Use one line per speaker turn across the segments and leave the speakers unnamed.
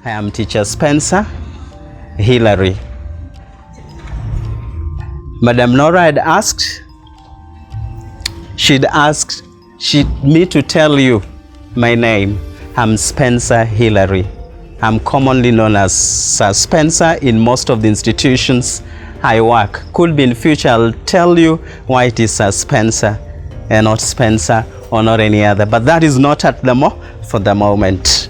I am teacher Spencer Hillary. Madam Nora had asked, she'd asked me to tell you my name. I'm Spencer Hillary. I'm commonly known as Sir Spencer in most of the institutions I work. Could be in future I'll tell you why it is Sir Spencer and not Spencer or not any other, but that is not at the for the moment.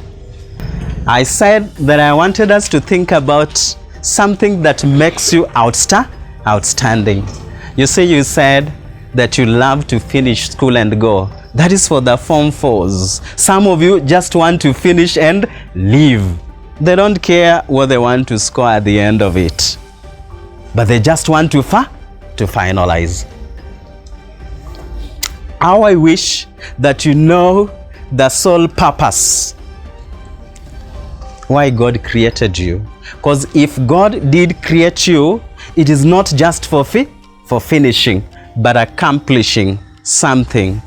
I said that I wanted us to think about something that makes you outstanding. You see, you said that you love to finish school and go. That is for the Form 4s. Some of you just want to finish and leave. They don't care what they want to score at the end of it, but they just want to finalize. How I wish that you know the sole purpose why God created you. Because if God did create you, it is not just for finishing, but accomplishing something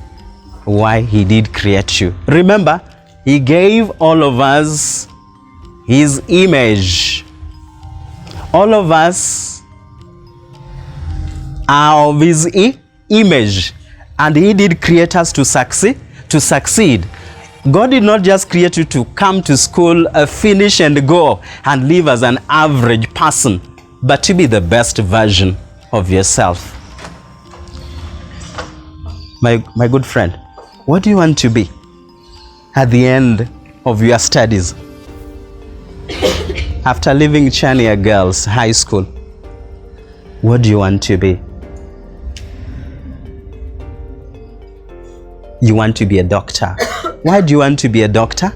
why he did create you. Remember, he gave all of us his image. All of us are of his image, and he did create us to succeed. God did not just create you to come to school, finish and go and live as an average person, but to be the best version of yourself. My good friend, what do you want to be at the end of your studies? After leaving Chania Girls High School, what do you want to be? You want to be a doctor. Why do you want to be a doctor?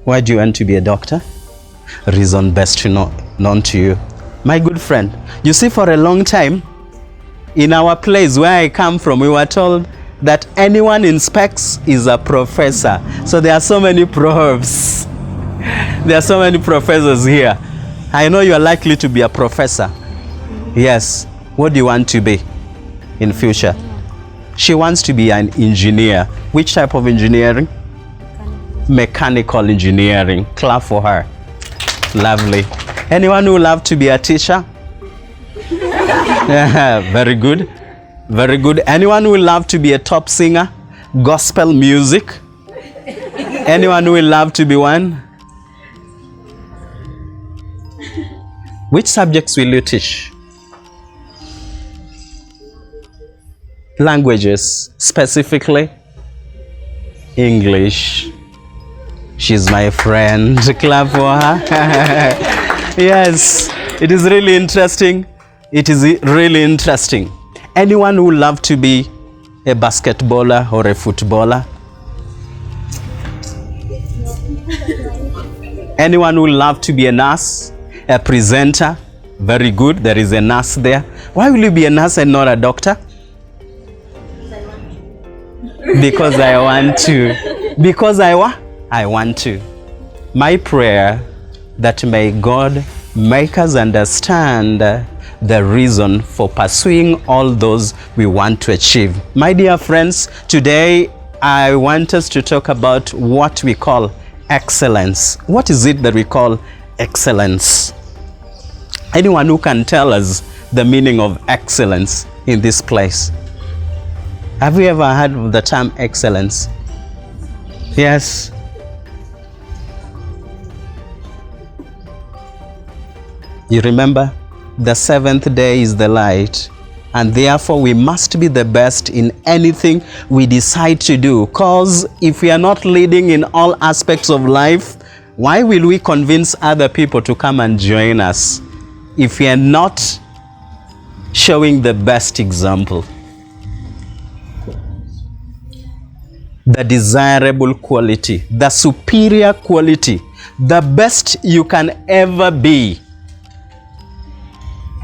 Why do you want to be a doctor? Reason best known to you. My good friend, you see, for a long time, in our place where I come from, we were told that anyone in specs is a professor. So there are so many profs. There are so many professors here. I know you are likely to be a professor. Yes. What do you want to be in future? She wants to be an engineer. Which type of engineering? Mechanical engineering. Clap for her. Lovely. Anyone who loves to be a teacher? Yeah, very good. Very good. Anyone who love to be a top singer? Gospel music? Anyone who will love to be one? Which subjects will you teach? Languages, specifically English. She's my friend. Clap for her. Yes, it is really interesting. It is really interesting. Anyone who loves to be a basketballer or a footballer? Anyone who loves to be a nurse, a presenter? Very good. There is a nurse there. Why will you be a nurse and not a doctor? Because I want to. Because I want to. My prayer that may God make us understand the reason for pursuing all those we want to achieve. My dear friends, today I want us to talk about what we call excellence. What is it that we call excellence? Anyone who can tell us the meaning of excellence in this place? Have you ever heard of the term excellence? Yes. You remember, the seventh day is the light, and therefore we must be the best in anything we decide to do. Because if we are not leading in all aspects of life, why will we convince other people to come and join us if we are not showing the best example? The desirable quality, the superior quality, the best you can ever be,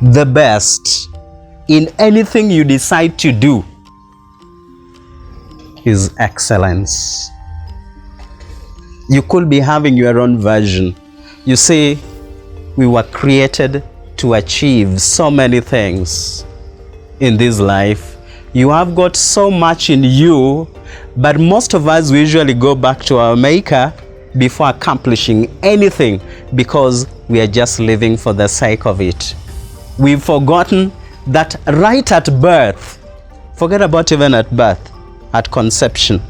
the best in anything you decide to do is excellence. You could be having your own version. You see, we were created to achieve so many things in this life. You have got so much in you, but most of us we usually go back to our maker before accomplishing anything because we are just living for the sake of it. We've forgotten that right at birth, forget about even at birth, at conception,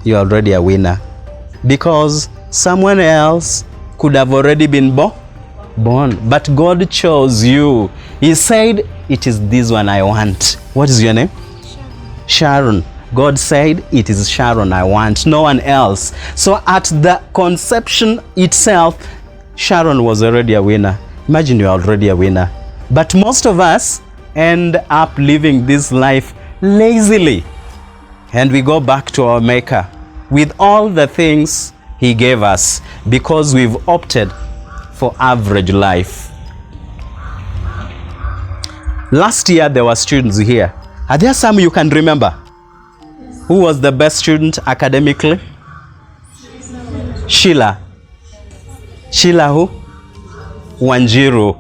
you're already a winner. Because someone else could have already been born, but God chose you. He said, it is this one I want. What is your name? Sharon. God said, it is Sharon I want, no one else. So at the conception itself, Sharon was already a winner. Imagine you're already a winner. But most of us end up living this life lazily. And we go back to our Maker with all the things He gave us because we've opted for average life. Last year, there were students here. Are there some you can remember? Who was the best student academically? Sheila. Sheila who? Wanjiru.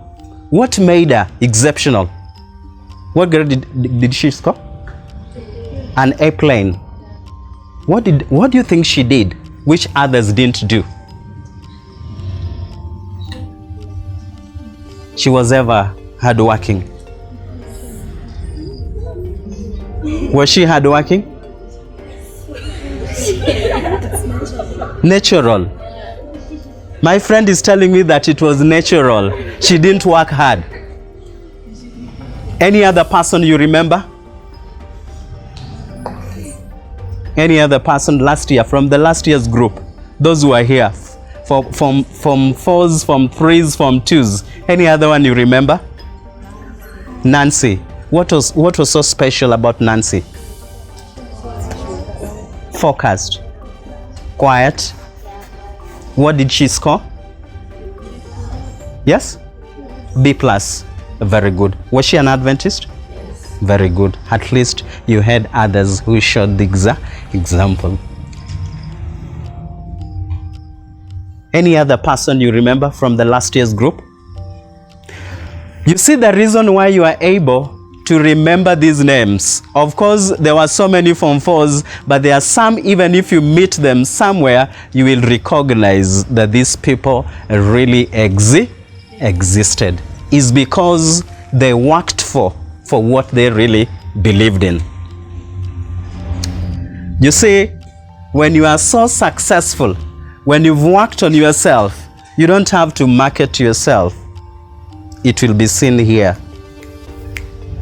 What made her exceptional? What grade did she score? An A-plane. What do you think she did, which others didn't do? She was ever hardworking. Was she hardworking? Natural. My friend is telling me that it was natural. She didn't work hard. Any other person you remember? Any other person last year, from the last year's group? Those who are here, from 4s, from 3s, from 2s. Any other one you remember? Nancy. What was so special about Nancy? Focused. Quiet. What did she score? Yes? B+. Very good. Was she an Adventist? Yes. Very good. At least you had others who showed the example. Any other person you remember from the last year's group? You see the reason why you are able to remember these names. Of course, there were so many Form 4s, but there are some, even if you meet them somewhere, you will recognize that these people really existed. It's because they worked for what they really believed in. You see, when you are so successful, when you've worked on yourself, you don't have to market yourself. It will be seen here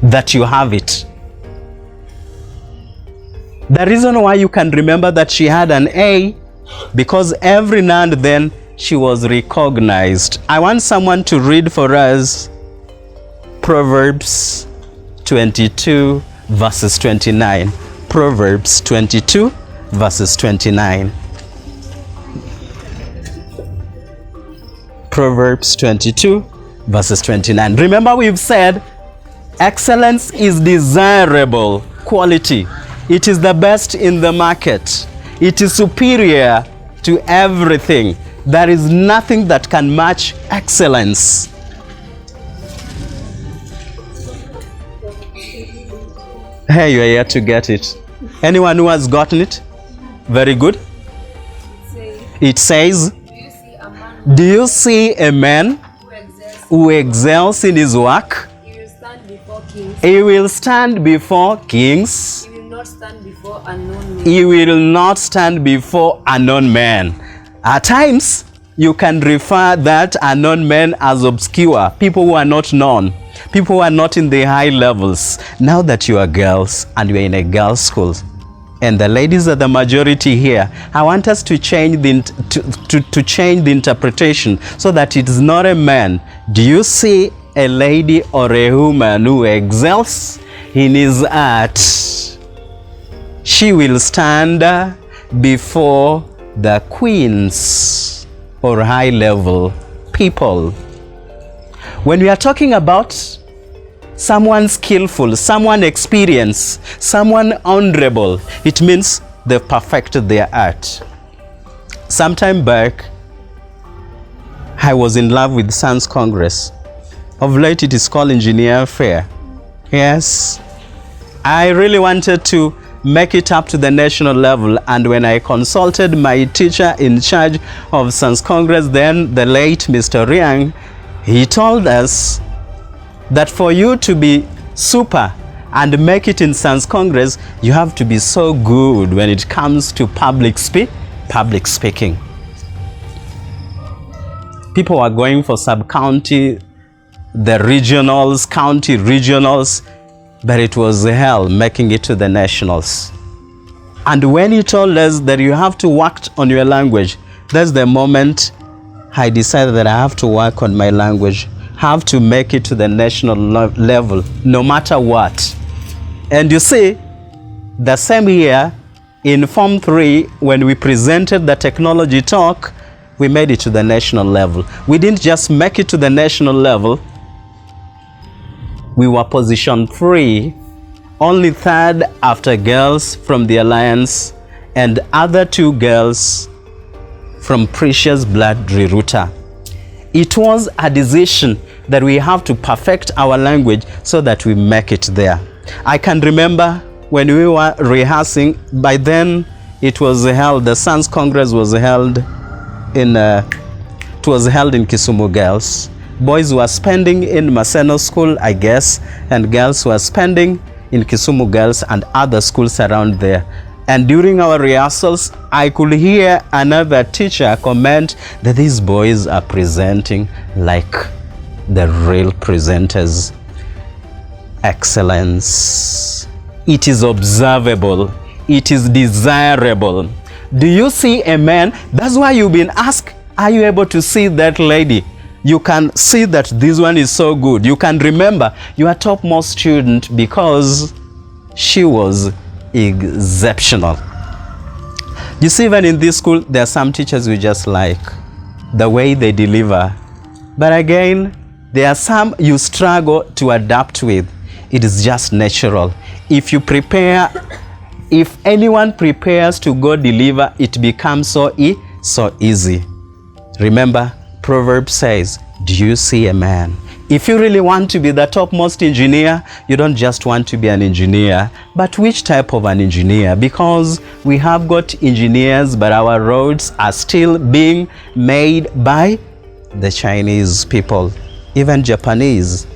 that you have it. The reason why you can remember that she had an A, because every now and then she was recognized. I want someone to read for us Proverbs 22 verses 29. Proverbs 22 verses 29. Proverbs 22 verses 29. Remember, we've said excellence is desirable quality. It is the best in the market. It is superior to everything. There is nothing that can match excellence. Hey, you are here to get it. Anyone who has gotten it? Very good. It says, do you see a man who excels in his work? He will stand before kings. He will not stand before unknown men. He will not stand before unknown men. At times, you can refer that unknown men as obscure, people who are not known, people who are not in the high levels. Now that you are girls and you are in a girls' school, and the ladies are the majority here, I want us to change to change the interpretation so that it is not a man. Do you see a lady or a woman who excels in his art? She will stand before the queens or high-level people. When we are talking about someone skillful, someone experienced, someone honorable, it means they've perfected their art. Sometime back, I was in love with Science Congress. Of late, it is called Engineer Fair. Yes, I really wanted to make it up to the national level. And when I consulted my teacher in charge of Science Congress, then the late Mr. Riang, he told us that for you to be super and make it in Science Congress, you have to be so good when it comes to public speaking. People are going for sub-county, the regionals, county regionals, but it was hell making it to the nationals. And when he told us that you have to work on your language, that's the moment I decided that I have to work on my language, have to make it to the national level, no matter what. And you see, the same year, in Form 3, when we presented the technology talk, we made it to the national level. We didn't just make it to the national level, we were position 3, only 3rd after girls from the Alliance and other 2 girls from Precious Blood Riruta. It was a decision that we have to perfect our language so that we make it there. I can remember when we were rehearsing, by then it was held, the Science Congress was held in Kisumu Girls. Boys were spending in Maseno School, I guess, and girls were spending in Kisumu Girls and other schools around there. And during our rehearsals, I could hear another teacher comment that these boys are presenting like the real presenters. Excellence. It is observable. It is desirable. Do you see a man? That's why you've been asked, are you able to see that lady? You can see that this one is so good. You can remember your topmost student because she was exceptional. You see, even in this school, there are some teachers we just like the way they deliver. But again, there are some you struggle to adapt with. It is just natural. If you prepare, if anyone prepares to go deliver, it becomes so easy. Remember, Proverb says, do you see a man? If you really want to be the topmost engineer, you don't just want to be an engineer, but which type of an engineer? Because we have got engineers, but our roads are still being made by the Chinese people, even Japanese.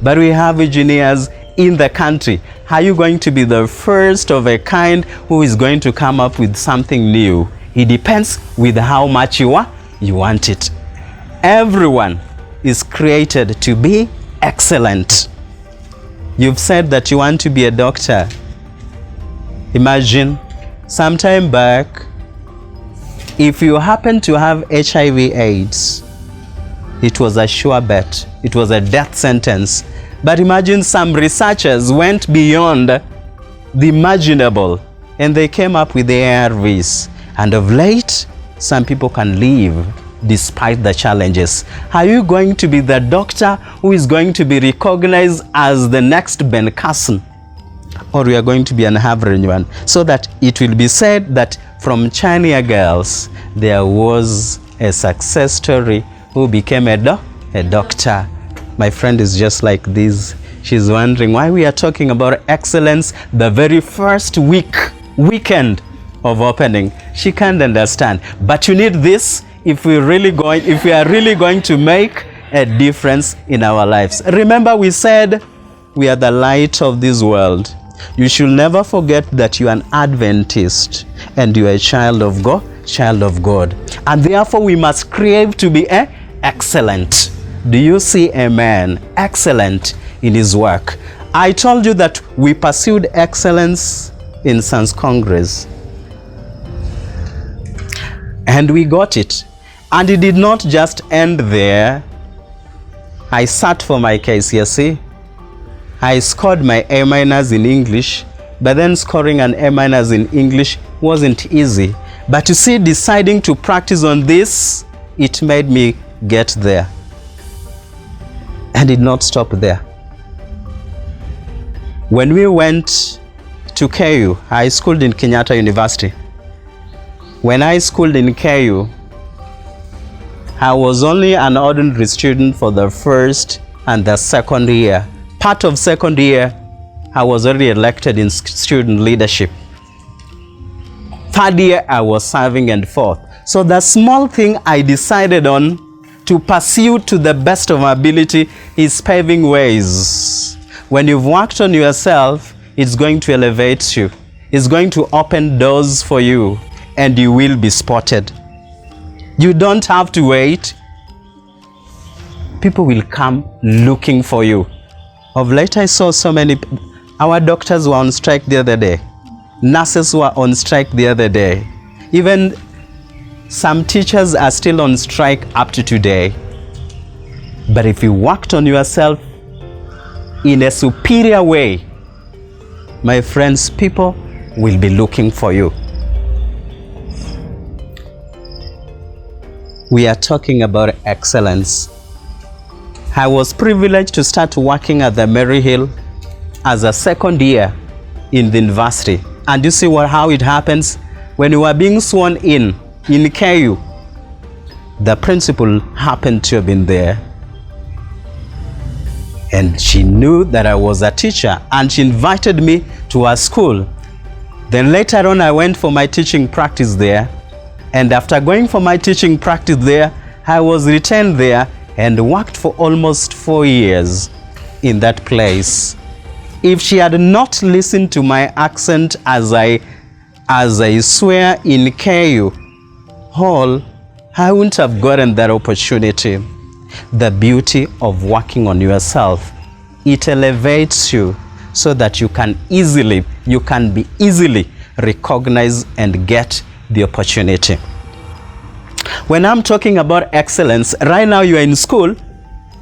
But we have engineers in the country. Are you going to be the first of a kind who is going to come up with something new? It depends with how much you want it. Everyone is created to be excellent. You've said that you want to be a doctor. Imagine, sometime back, if you happen to have HIV/AIDS, it was a sure bet. It was a death sentence. But imagine some researchers went beyond the imaginable and they came up with the ARVs. And of late, some people can live despite the challenges. Are you going to be the doctor who is going to be recognized as the next Ben Carson? Or you are going to be an average one? So that it will be said that from Chania girls, there was a success story who became a doctor. My friend is just like this. She's wondering why we are talking about excellence the very first weekend of opening. She can't understand. But you need this if we are really going to make a difference in our lives. Remember, we said we are the light of this world. You should never forget that you are an Adventist and you are a child of God. And therefore we must crave to be excellent. Do you see a man excellent in his work? I told you that we pursued excellence in Science Congress. And we got it. And it did not just end there. I sat for my case, you see. I scored my A- in English, but then scoring an A- in English wasn't easy. But you see, deciding to practice on this, it made me get there. And did not stop there. When we went to KU, I schooled in Kenyatta University. When I schooled in KU, I was only an ordinary student for the first and the second year. Part of second year, I was already elected in student leadership. Third year, I was serving, and fourth. So the small thing I decided on to pursue to the best of my ability is paving ways. When you've worked on yourself, it's going to elevate you. It's going to open doors for you, and you will be spotted. You don't have to wait. People will come looking for you. Of late, I saw so many. Our doctors were on strike the other day. Nurses were on strike the other day. Even some teachers are still on strike up to today. But if you worked on yourself in a superior way, my friends, people will be looking for you. We are talking about excellence. I was privileged to start working at the Mary Hill as a second year in the university. And you see how it happens? When you are being sworn in KU, the principal happened to have been there. And she knew that I was a teacher, and she invited me to her school. Then later on, I went for my teaching practice there. And after going for my teaching practice there, I was retained there and worked for almost 4 years in that place. If she had not listened to my accent as I swear in KU Hall, I wouldn't have gotten that opportunity. The beauty of working on yourself, it elevates you so that you can be easily recognized and get the opportunity. When I'm talking about excellence, right now you are in school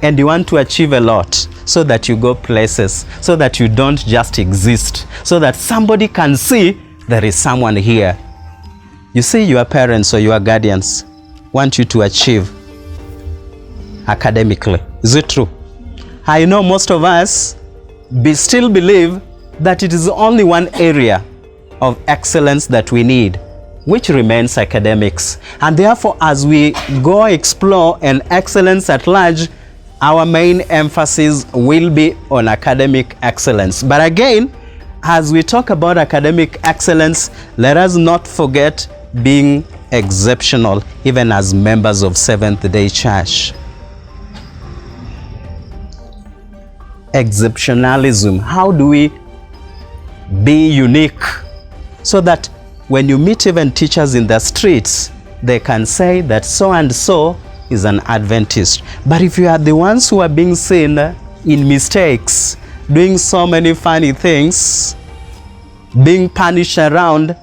and you want to achieve a lot so that you go places, so that you don't just exist, so that somebody can see there is someone here. You see, your parents or your guardians want you to achieve academically. Is it true? I know most of us still believe that it is only one area of excellence that we need, which remains academics. And therefore, as we go explore an excellence at large, our main emphasis will be on academic excellence. But again, as we talk about academic excellence, let us not forget being exceptional, even as members of Seventh-day Church. Exceptionalism. How do we be unique so that when you meet even teachers in the streets, they can say that so and so is an Adventist. But if you are the ones who are being seen in mistakes, doing so many funny things, being punished around,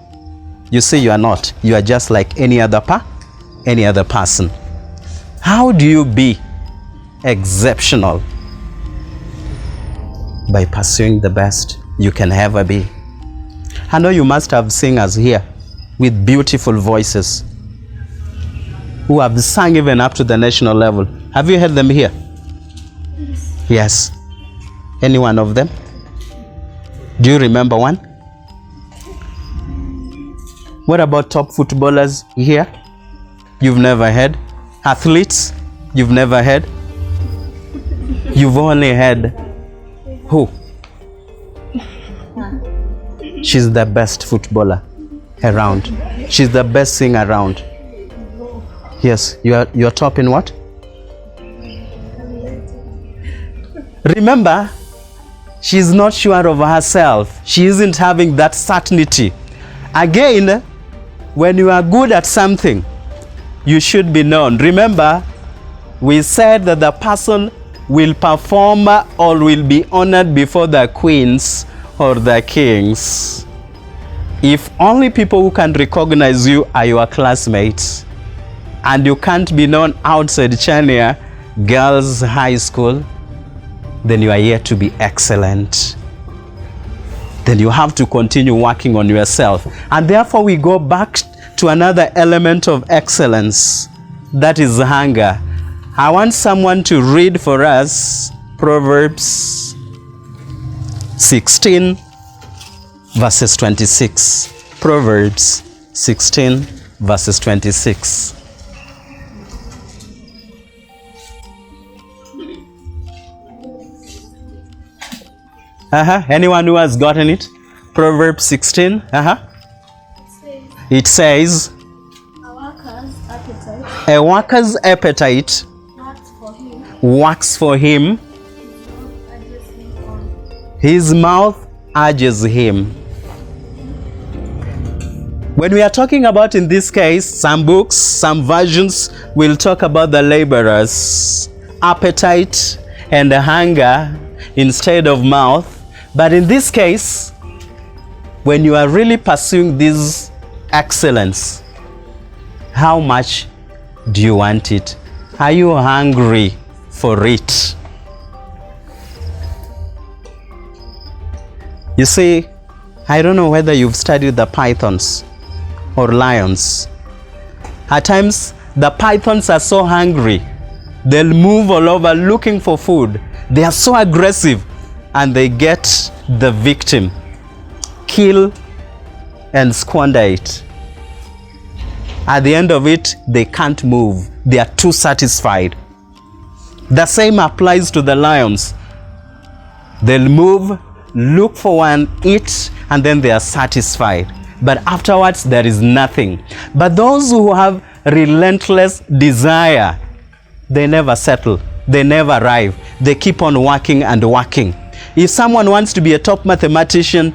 you see you are not. You are just like any other person. How do you be exceptional? By pursuing the best you can ever be. I know you must have singers here with beautiful voices who have sung even up to the national level. Have you heard them here? Yes. Any one of them? Do you remember one? What about top footballers here? You've never heard? Athletes? You've never heard? You've only heard who? She's the best footballer around. She's the best singer around. Yes, you're top in what? Remember, she's not sure of herself. She isn't having that certainty. Again, when you are good at something, you should be known. Remember, we said that the person will perform or will be honored before the queens or the kings. If only people who can recognize you are your classmates, and you can't be known outside Chania Girls High School, then you are yet to be excellent. Then you have to continue working on yourself. And therefore we go back to another element of excellence, that is hunger. I want someone to read for us Proverbs 16 verses 26. Proverbs 16 verses 26. Anyone who has gotten it? Proverbs 16. It says, a worker's appetite works for him. His mouth urges him. When we are talking about, in this case, some books, some versions will talk about the laborer's appetite and hunger instead of mouth. But in this case, when you are really pursuing this excellence, how much do you want it? Are you hungry for it? You see, I don't know whether you've studied the pythons or lions. At times, the pythons are so hungry, they'll move all over looking for food. They are so aggressive, and they get the victim, kill and squander it. At the end of it, they can't move. They are too satisfied. The same applies to the lions. They'll move, look for one, eat, and then they are satisfied. But afterwards, there is nothing. But those who have relentless desire, they never settle. They never arrive. They keep on working and working. If someone wants to be a top mathematician,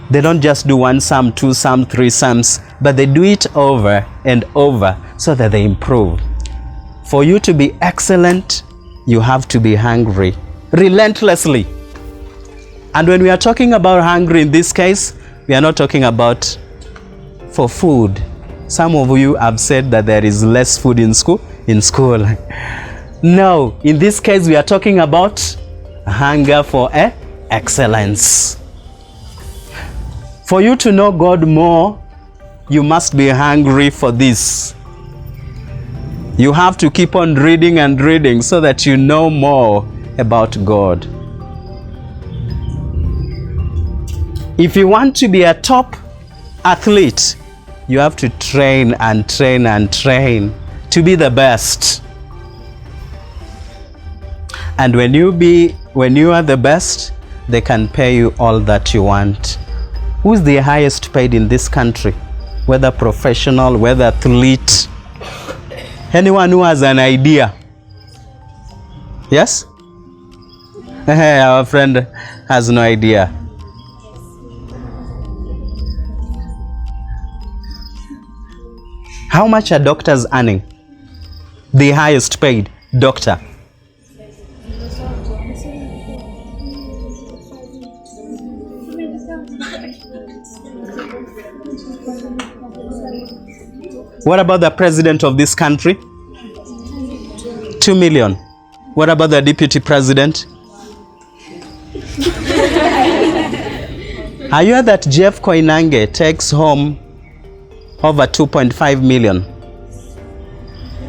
they don't just do one sum, two sum, three sums, but they do it over and over so that they improve. For you to be excellent, you have to be hungry relentlessly. And when we are talking about hungry in this case, we are not talking about for food. Some of you have said that there is less food in school. No, in this case, we are talking about hunger for excellence. For you to know God more, you must be hungry for this. You have to keep on reading and reading so that you know more about God. If you want to be a top athlete, you have to train and train and train to be the best. And when you are the best, they can pay you all that you want. Who is the highest paid in this country? Whether professional, whether athlete. Anyone who has an idea? Yes? Our friend has no idea. How much are doctors earning? The highest paid doctor. What about the president of this country? 2 million. What about the deputy president? Are you aware that Jeff Koinange takes home over 2.5 million?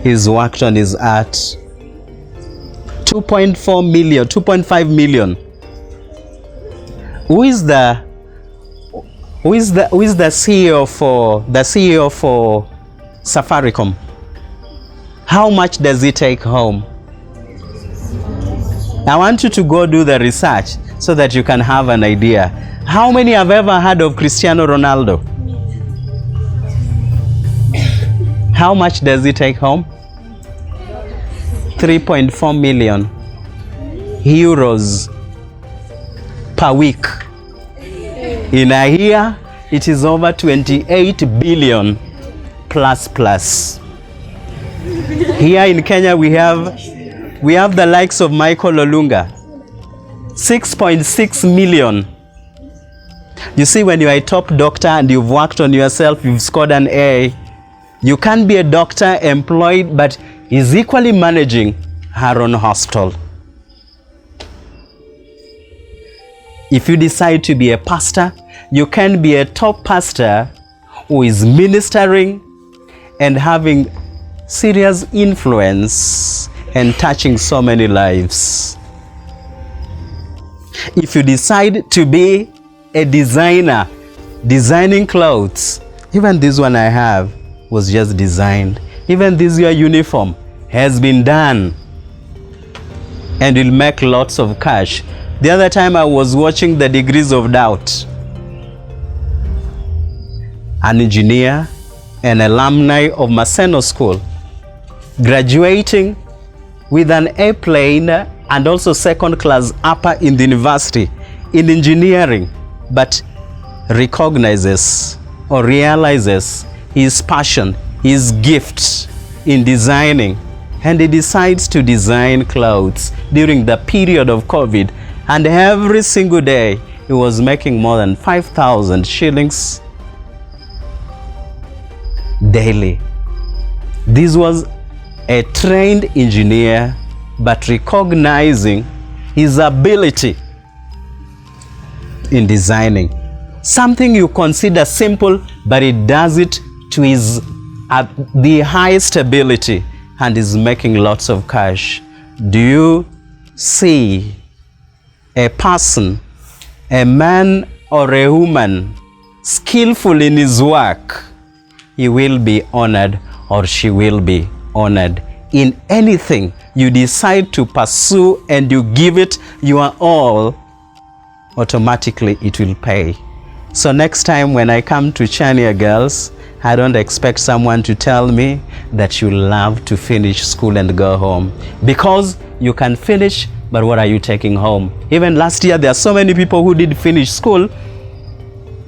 He's worked on his art. 2.4 million, 2.5 million. Who is the CEO for Safaricom? How much does he take home? I want you to go do the research so that you can have an idea. How many have ever heard of Cristiano Ronaldo? How much does he take home? 3.4 million euros per week. In a year, it is over 28 billion plus. Here in Kenya, we have the likes of Michael Olunga, 6.6 million. You see, when you are a top doctor and you've worked on yourself, you've scored an A, you can be a doctor employed, but is equally managing her own hospital. If you decide to be a pastor, you can be a top pastor who is ministering and having serious influence and touching so many lives. If you decide to be a designer, designing clothes, even this one I have was just designed. Even this your uniform has been done, and you'll make lots of cash. The other time I was watching The Degrees of Doubt. An engineer, an alumni of Maseno School, graduating with an airplane and also second class upper in the university in engineering, but recognizes or realizes his passion, his gift in designing, and he decides to design clothes during the period of COVID, and every single day he was making more than 5,000 shillings daily. This was a trained engineer, but recognizing his ability in designing. Something you consider simple, but he does it to his the highest ability and is making lots of cash. Do you see a person, a man or a woman skillful in his work? He will be honored or she will be honored. In anything you decide to pursue and you give it your all, automatically it will pay. So next time when I come to Chania girls, I don't expect someone to tell me that you love to finish school and go home. Because you can finish, but what are you taking home? Even last year there are so many people who did finish school,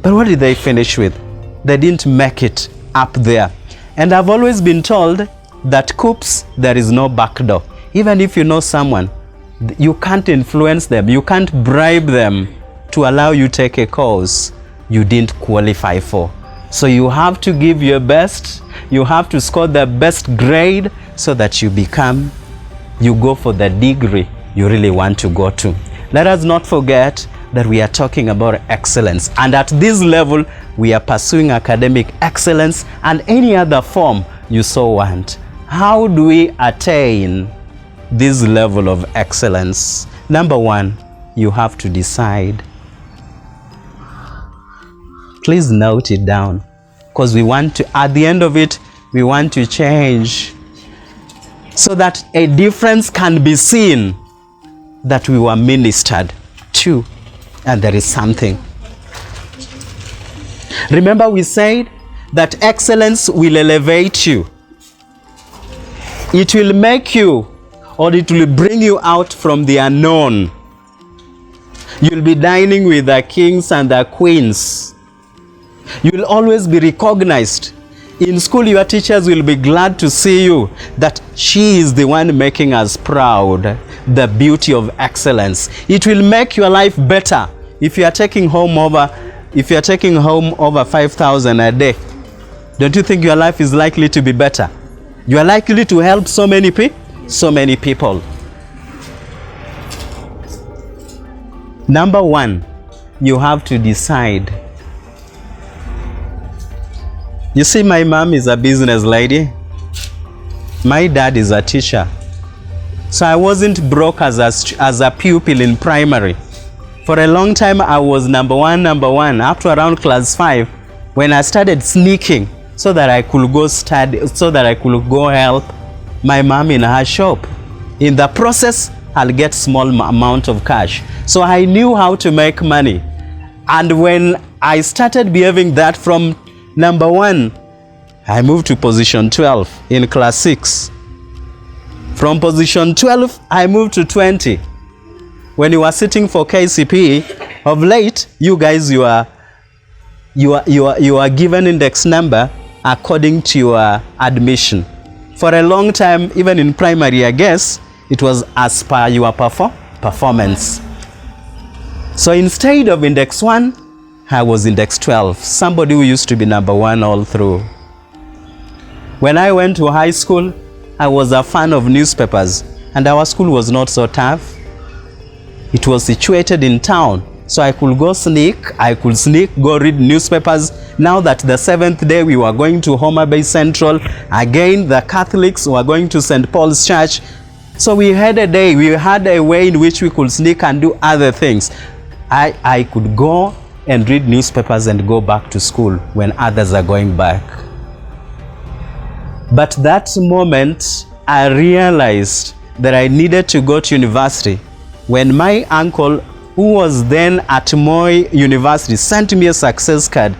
but what did they finish with? They didn't make it up there. And I've always been told that coops, there is no back door. Even if you know someone, you can't influence them, you can't bribe them to allow you take a course you didn't qualify for. So you have to give your best, you have to score the best grade so that you go for the degree you really want to go to. Let us not forget that we are talking about excellence, and at this level we are pursuing academic excellence and any other form you so want. How do we attain this level of excellence? Number one, you have to decide. Please note it down, because we want to, at the end of it, we want to change so that a difference can be seen, that we were ministered to, and there is something. Remember we said that excellence will elevate you. It will make you, or it will bring you out from the unknown. You'll be dining with the kings and the queens. You'll always be recognized. In school, your teachers will be glad to see you, that she is the one making us proud. The beauty of excellence. It will make your life better. If you are taking home over 5,000 a day, don't you think your life is likely to be better? You are likely to help so many people. Number one, you have to decide. You see, my mom is a business lady. My dad is a teacher. So I wasn't broke as a pupil in primary. For a long time, I was number one. Up to around class 5, when I started sneaking so that I could go study, so that I could go help my mom in her shop. In the process, I'll get small amount of cash. So I knew how to make money. And when I started behaving that from number 1, I moved to position 12 in class 6. From position 12, I moved to 20. When you are sitting for KCPE, of late, you guys, you are given index number according to your admission. For a long time, even in primary, I guess, it was as per your performance. So instead of index 1, I was index 12, somebody who used to be number 1 all through. When I went to high school, I was a fan of newspapers, and our school was not so tough. It was situated in town, so I could go go read newspapers. Now that the 7th day we were going to Homa Bay Central, again the Catholics were going to St. Paul's Church. So we had a way in which we could sneak and do other things. I could go and read newspapers and go back to school when others are going back. But that moment, I realized that I needed to go to university when my uncle who was then at Moi University, sent me a success card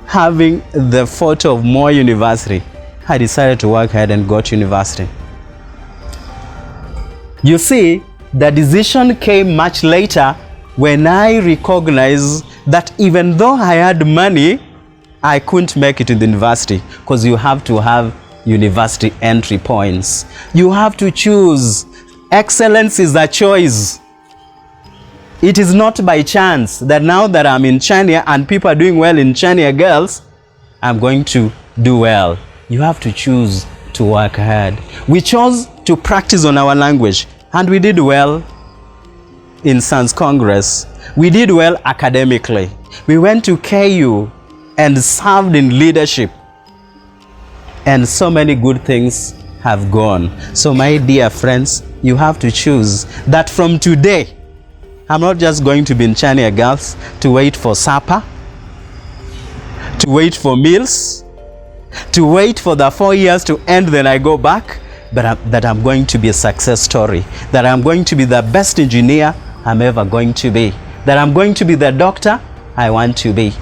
having the photo of Moi University. I decided to work hard and go to university. You see, the decision came much later when I recognized that even though I had money, I couldn't make it to the university, because you have to have university entry points. You have to choose. Excellence is a choice. It is not by chance that now that I'm in Chania and people are doing well in Chania girls, I'm going to do well. You have to choose to work hard. We chose to practice on our language, and we did well in Science Congress. We did well academically. We went to KU and served in leadership. And so many good things have gone. So my dear friends, you have to choose that from today, I'm not just going to be in Chania Girls to wait for supper, to wait for meals, to wait for the 4 years to end, then I go back, but that I'm going to be a success story, that I'm going to be the best engineer I'm ever going to be, that I'm going to be the doctor I want to be.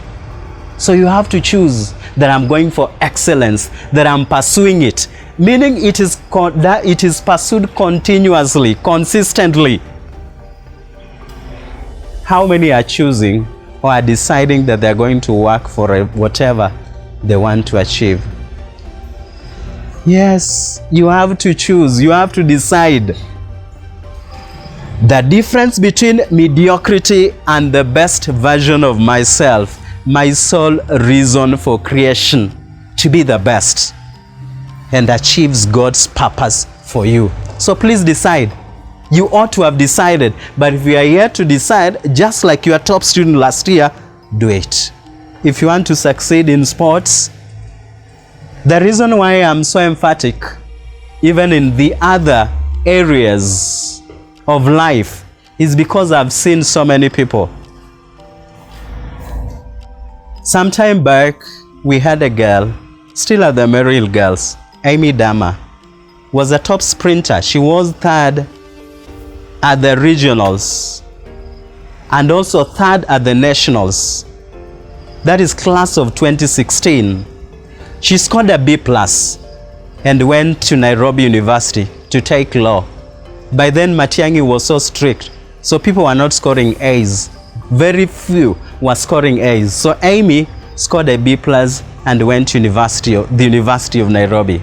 So you have to choose that I'm going for excellence, that I'm pursuing it, meaning it is pursued continuously, consistently. How many are choosing or are deciding that they're going to work for whatever they want to achieve? Yes, you have to choose, you have to decide. The difference between mediocrity and the best version of myself, my sole reason for creation, to be the best and achieves God's purpose for you. So please decide. You ought to have decided, but if you are yet to decide, just like your top student last year, do it. If you want to succeed in sports, the reason why I'm so emphatic, even in the other areas of life, is because I've seen so many people. Sometime back, we had a girl, still at the Merrill Girls, Amy Dama, was a top sprinter. She was third at the regionals and also third at the nationals. That is class of 2016. She scored a B+ and went to Nairobi University to take law. By then Matiang'i was so strict, so people were not scoring A's. Very few were scoring A's. So Amy scored a B+ and went to the University of Nairobi.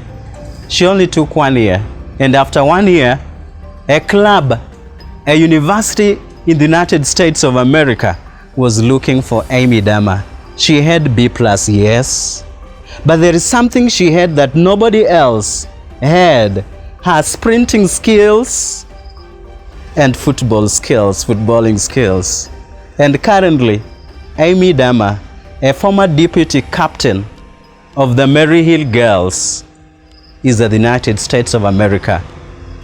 She only took 1 year, and after 1 year, a university in the United States of America was looking for Amy Dama. She had B+, yes, but there is something she had that nobody else had: her sprinting skills and footballing skills. And currently, Amy Dama, a former deputy captain of the Maryhill Girls, is at the United States of America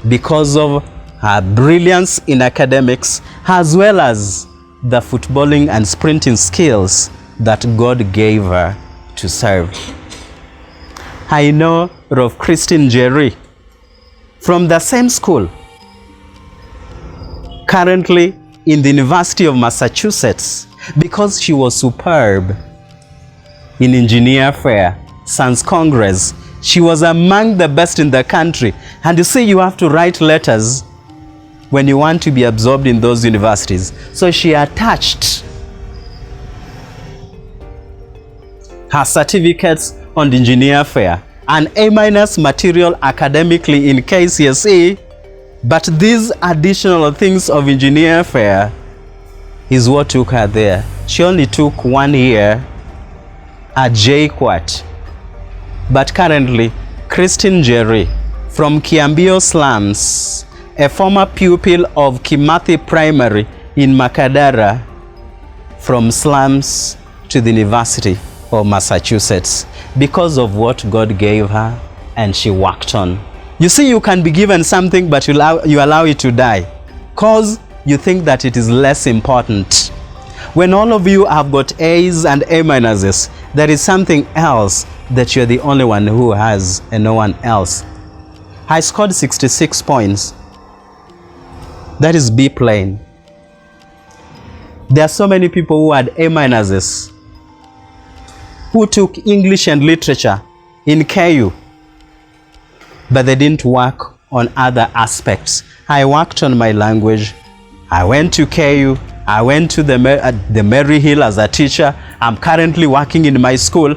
because of her brilliance in academics, as well as the footballing and sprinting skills that God gave her to serve. I know of Christine Jerry from the same school, currently in the University of Massachusetts, because she was superb in engineer fair, Science Congress. She was among the best in the country. And you see, you have to write letters when you want to be absorbed in those universities. So she attached her certificates on the engineer fair, an A- material academically in KCSE, but these additional things of engineer fair is what took her there. She only took 1 year at JKUAT. But currently, Christine Jerry from Kiambio slums, a former pupil of Kimathi Primary in Makadara, from slums to the University of Massachusetts, because of what God gave her and she worked on. You see, you can be given something, but you allow it to die because you think that it is less important. When all of you have got A's and A-, there is something else that you're the only one who has and no one else. I scored 66 points. That is B plane. There are so many people who had A minuses, who took English and literature in KU, but they didn't work on other aspects. I worked on my language. I went to KU. I went to the Mary Hill as a teacher. I'm currently working in my school,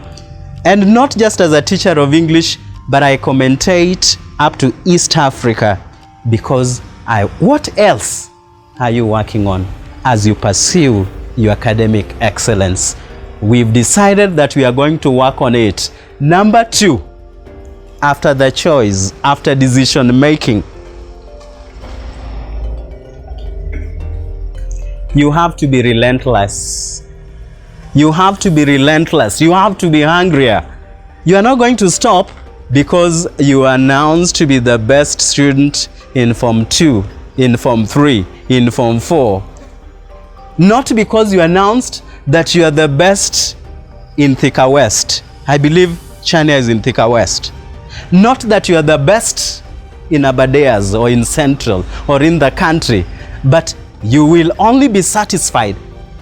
and not just as a teacher of English, but I commentate up to East Africa because what else are you working on as you pursue your academic excellence? We've decided that we are going to work on it. Number 2, after the choice, after decision making, you have to be relentless. You have to be relentless. You have to be hungrier. You are not going to stop because you are announced to be the best student in Form 2, in Form 3, in Form 4. Not because you announced that you are the best in Thika West. I believe Chania is in Thika West. Not that you are the best in Abadeas or in Central or in the country, but you will only be satisfied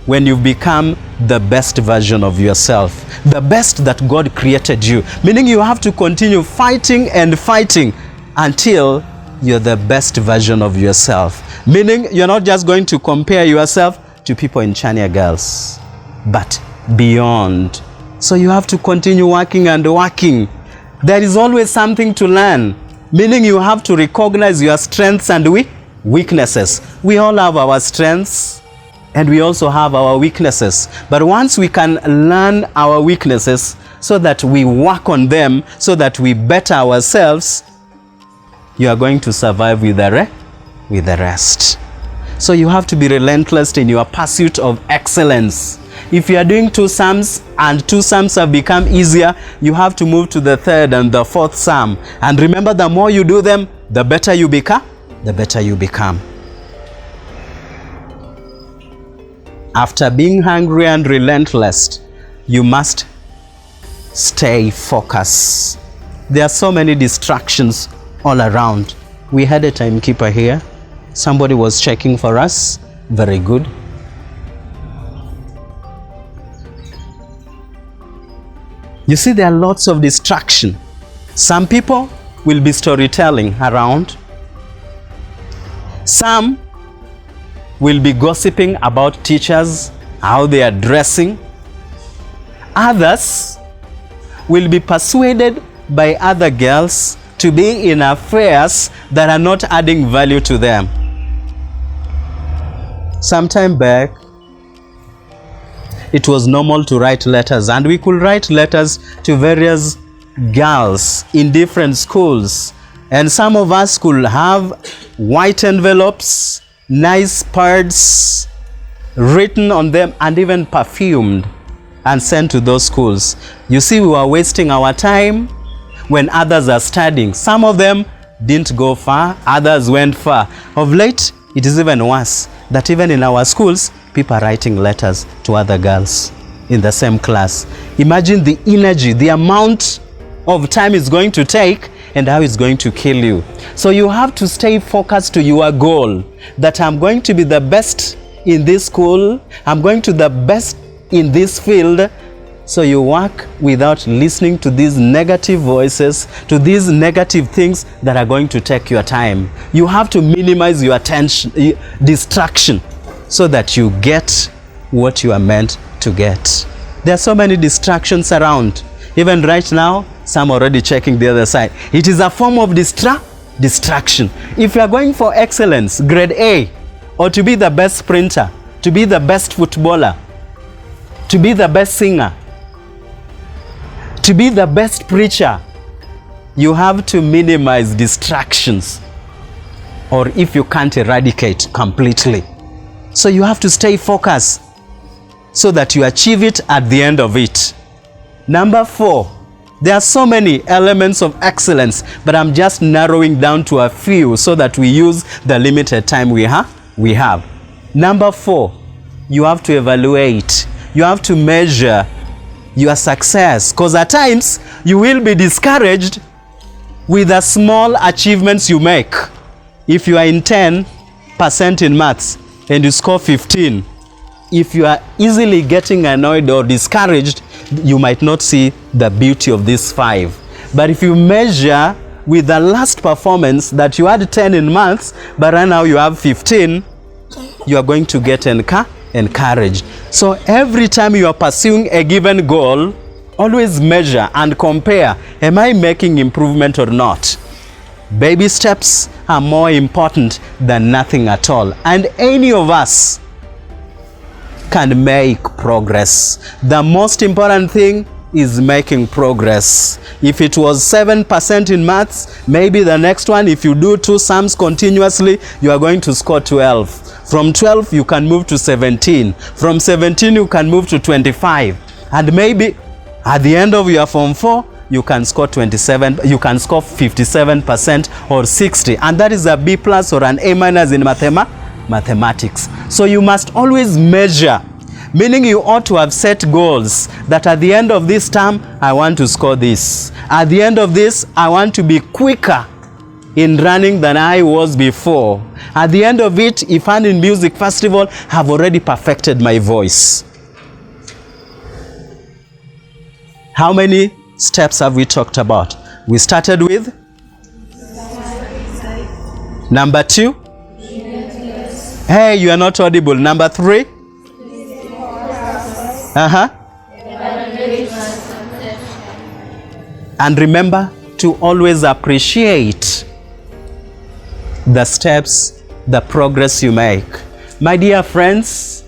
when you become the best version of yourself, the best that God created you. Meaning you have to continue fighting and fighting until you're the best version of yourself. Meaning you're not just going to compare yourself to people in Chania girls, but beyond. So you have to continue working and working. There is always something to learn. Meaning you have to recognize your strengths and weaknesses. We all have our strengths and we also have our weaknesses. But once we can learn our weaknesses so that we work on them, so that we better ourselves, you are going to survive with the rest. So you have to be relentless in your pursuit of excellence. If you are doing 2 psalms and 2 psalms have become easier, you have to move to the 3rd and the 4th psalm. And remember, the more you do them, the better you become. The better you become. After being hungry and relentless, you must stay focused. There are so many distractions all around. We had a timekeeper here. Somebody was checking for us. Very good. You see, there are lots of distraction. Some people will be storytelling around. Some will be gossiping about teachers, how they are dressing. Others will be persuaded by other girls to be in affairs that are not adding value to them. Sometime back, it was normal to write letters, and we could write letters to various girls in different schools. And some of us could have white envelopes, nice pads written on them, and even perfumed and sent to those schools. You see, we were wasting our time when others are studying. Some of them didn't go far, others went far. Of late, it is even worse that even in our schools, people are writing letters to other girls in the same class. Imagine the energy, the amount of time it's going to take and how it's going to kill you. So you have to stay focused to your goal, that I'm going to be the best in this school, I'm going to be the best in this field. So you work without listening to these negative voices, to these negative things that are going to take your time. You have to minimize your attention, distraction, so that you get what you are meant to get. There are so many distractions around. Even right now, some already checking the other side. It is a form of distraction. If you are going for excellence, grade A, or to be the best sprinter, to be the best footballer, to be the best singer, to be the best preacher, you have to minimize distractions, or if you can't, eradicate completely. So you have to stay focused so that you achieve it at the end of it. Number 4, there are so many elements of excellence, but I'm just narrowing down to a few so that we use the limited time we have. Number 4, you have to evaluate. You have to measure your success, because at times you will be discouraged with the small achievements you make. If you are in 10% in maths and you score 15, if you are easily getting annoyed or discouraged, you might not see the beauty of these 5. But if you measure with the last performance that you had 10 in maths, but right now you have 15, you are going to get encouraged. So every time you are pursuing a given goal, always measure and compare. Am I making improvement or not? Baby steps are more important than nothing at all. And any of us can make progress. The most important thing is making progress. If it was 7% in maths, maybe the next one, if you do 2 sums continuously, you are going to score 12. From 12, you can move to 17. From 17, you can move to 25. And maybe at the end of your Form 4, you can score 27, you can score 57% or 60. And that is a B+ or an A- in mathematics. So you must always measure. Meaning you ought to have set goals that at the end of this term, I want to score this. At the end of this, I want to be quicker in running than I was before. At the end of it, if I'm in music festival, I've already perfected my voice. How many steps have we talked about? We started with number 2. Hey, you are not audible. Number 3. And remember to always appreciate the steps, the progress you make. My dear friends,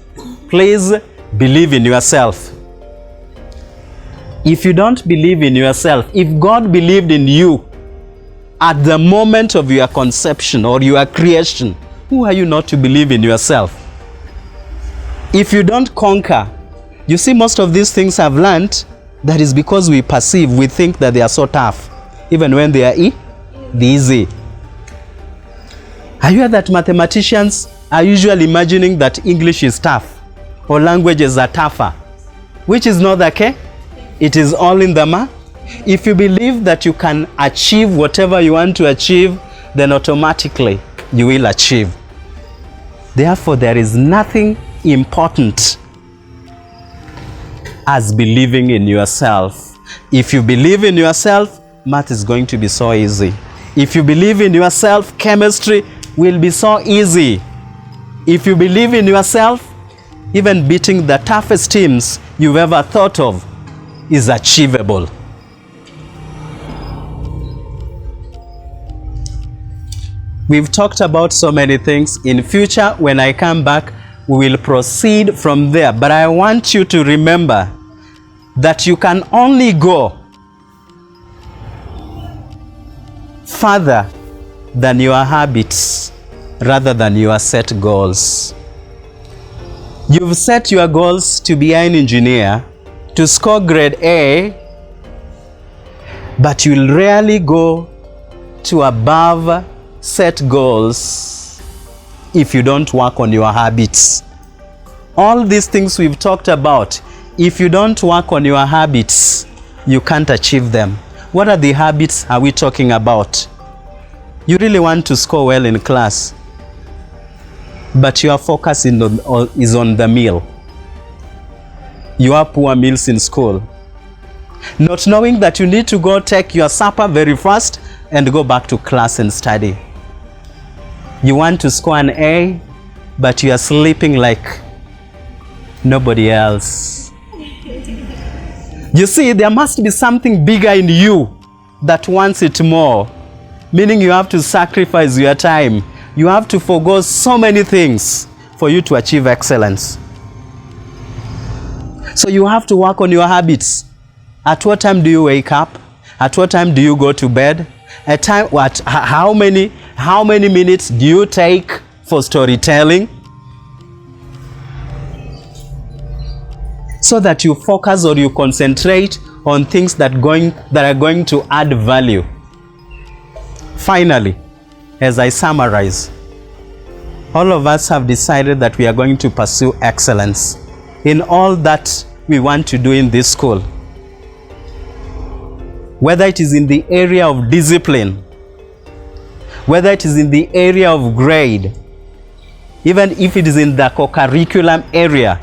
please believe in yourself. If you don't believe in yourself, if God believed in you at the moment of your conception or your creation, who are you not to believe in yourself? If you don't conquer, you see, most of these things I've learned, that is because we think that they are so tough, even when they are easy. Are you aware that mathematicians are usually imagining that English is tough or languages are tougher? Which is not the case. It is all in the math. If you believe that you can achieve whatever you want to achieve, then automatically you will achieve. Therefore, there is nothing important as believing in yourself. If you believe in yourself, math is going to be so easy. If you believe in yourself, chemistry will be so easy. If you believe in yourself, even beating the toughest teams you've ever thought of is achievable. We've talked about so many things. In future, when I come back, we will proceed from there. But I want you to remember that you can only go further than your habits rather than your set goals. You've set your goals to be an engineer, to score grade A, but you'll rarely go to above set goals if you don't work on your habits. All these things we've talked about, if you don't work on your habits, you can't achieve them. What are the habits are we talking about? You really want to score well in class, but your focus is on the meal. You have poor meals in school. Not knowing that you need to go take your supper very fast and go back to class and study. You want to score an A, but you are sleeping like nobody else. You see, there must be something bigger in you that wants it more. Meaning you have to sacrifice your time. You have to forgo so many things for you to achieve excellence. So you have to work on your habits. At what time do you wake up? At what time do you go to bed? At time what? How many minutes do you take for storytelling? So that you focus or you concentrate on things that are going to add value. Finally, as I summarize, all of us have decided that we are going to pursue excellence in all that we want to do in this school. Whether it is in the area of discipline, whether it is in the area of grade, even if it is in the co-curriculum area,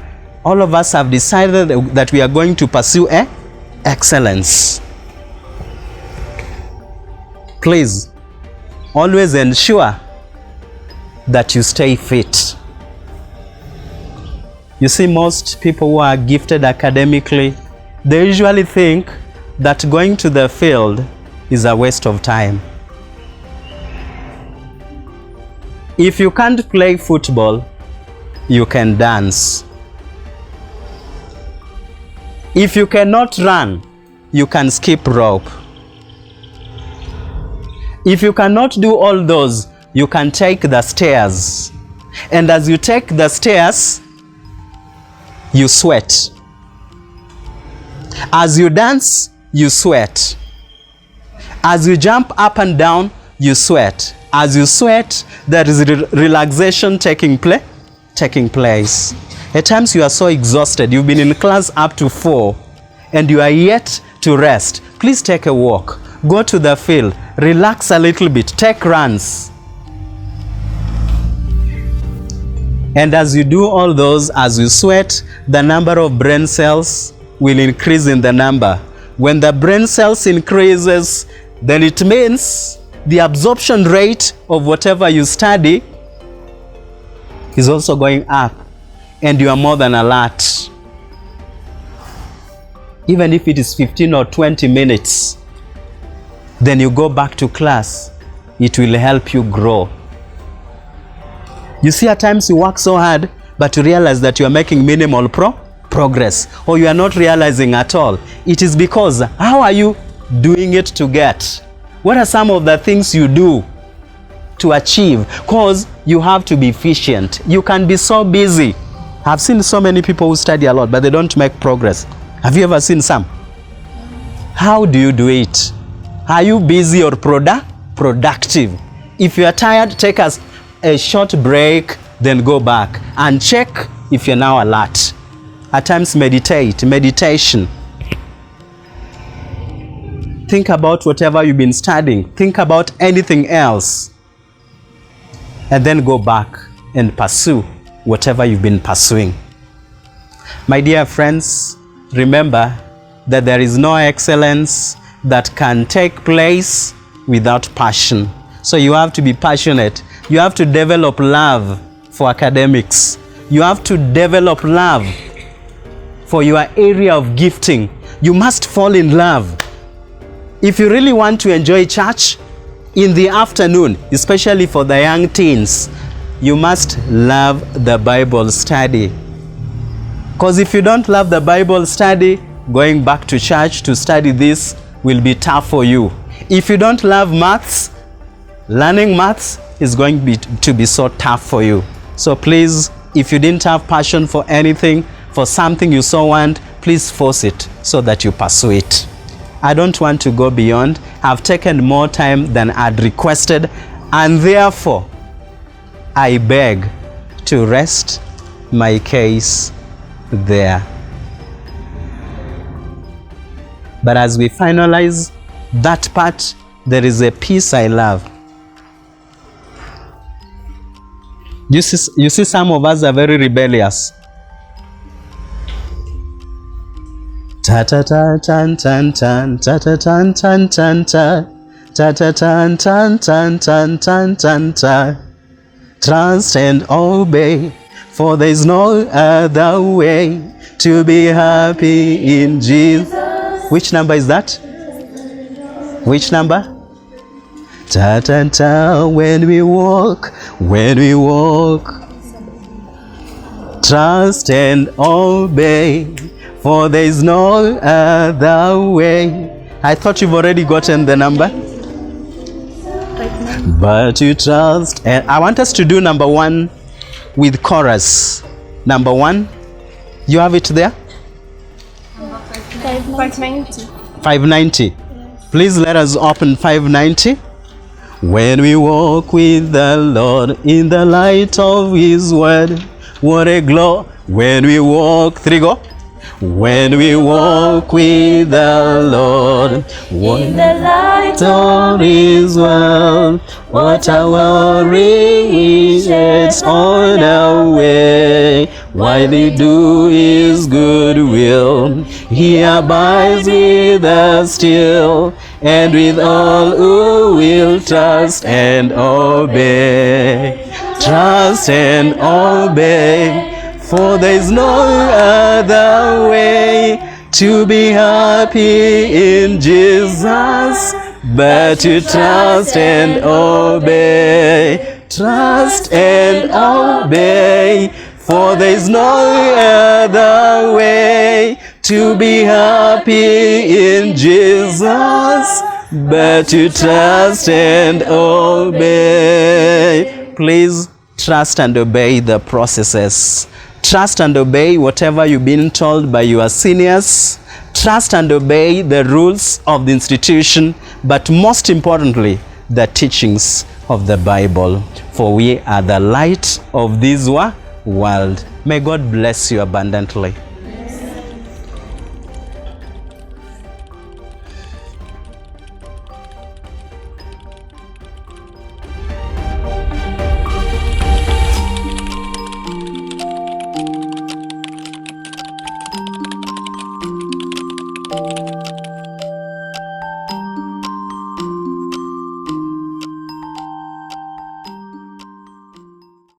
all of us have decided that we are going to pursue excellence. Please, always ensure that you stay fit. You see, most people who are gifted academically, they usually think that going to the field is a waste of time. If you can't play football, you can dance. If you cannot run, you can skip rope. If you cannot do all those, you can take the stairs. And as you take the stairs, you sweat. As you dance, you sweat. As you jump up and down, you sweat. As you sweat, there is relaxation taking place. At times you are so exhausted. You've been in class up to 4 and you are yet to rest. Please take a walk. Go to the field. Relax a little bit. Take runs. And as you do all those, as you sweat, the number of brain cells will increase in the number. When the brain cells increases, then it means the absorption rate of whatever you study is also going up, and you are more than alert. Even if it is 15 or 20 minutes, then you go back to class. It will help you grow. You see, at times you work so hard, but you realize that you are making minimal progress, or you are not realizing at all. It is because, how are you doing it to get? What are some of the things you do to achieve? Because you have to be efficient. You can be so busy. I've seen so many people who study a lot, but they don't make progress. Have you ever seen some? How do you do it? Are you busy or productive? If you are tired, take a short break, then go back and check if you're now alert. At times meditation. Think about whatever you've been studying. Think about anything else. And then go back and pursue whatever you've been pursuing. My dear friends, remember that there is no excellence that can take place without passion. So you have to be passionate. You have to develop love for academics. You have to develop love for your area of gifting. You must fall in love. If you really want to enjoy church in the afternoon, especially for the young teens, you must love the Bible study. Because if you don't love the Bible study, going back to church to study this will be tough for you. If you don't love maths, learning maths is going to be so tough for you. So please, if you didn't have passion for anything, for something you so want, please force it so that you pursue it. I don't want to go beyond. I've taken more time than I'd requested, and therefore I beg to rest my case there. But as we finalize that part, there is a piece I love. You see, some of us are very rebellious. Ta ta ta tan tan tan ta ta tan tan tan ta ta ta tan tan tan tan tan tan ta. Trust and obey, for there is no other way to be happy in Jesus. Which number is that? Which number? Ta ta ta. When we walk. Trust and obey, for there is no other way. I thought you've already gotten the number. But you trust. And I want us to do number 1 with chorus. Number 1. You have it there?
590.
590. Please let us open 590. When we walk with the Lord in the light of His word, what a glow. When we walk, 3 go. When we walk with the Lord in the light of His word, what a worry is on our way. while He do His good will. He abides with us still, and with all who will trust and obey. Trust and obey, for there is no other way to be happy in Jesus but to trust and obey. Trust and obey, for there is no other way to be happy in Jesus but to trust and obey. Please trust and obey the processes. Trust and obey whatever you've been told by your seniors. Trust and obey the rules of the institution, but most importantly, the teachings of the Bible. For we are the light of this world. May God bless you abundantly.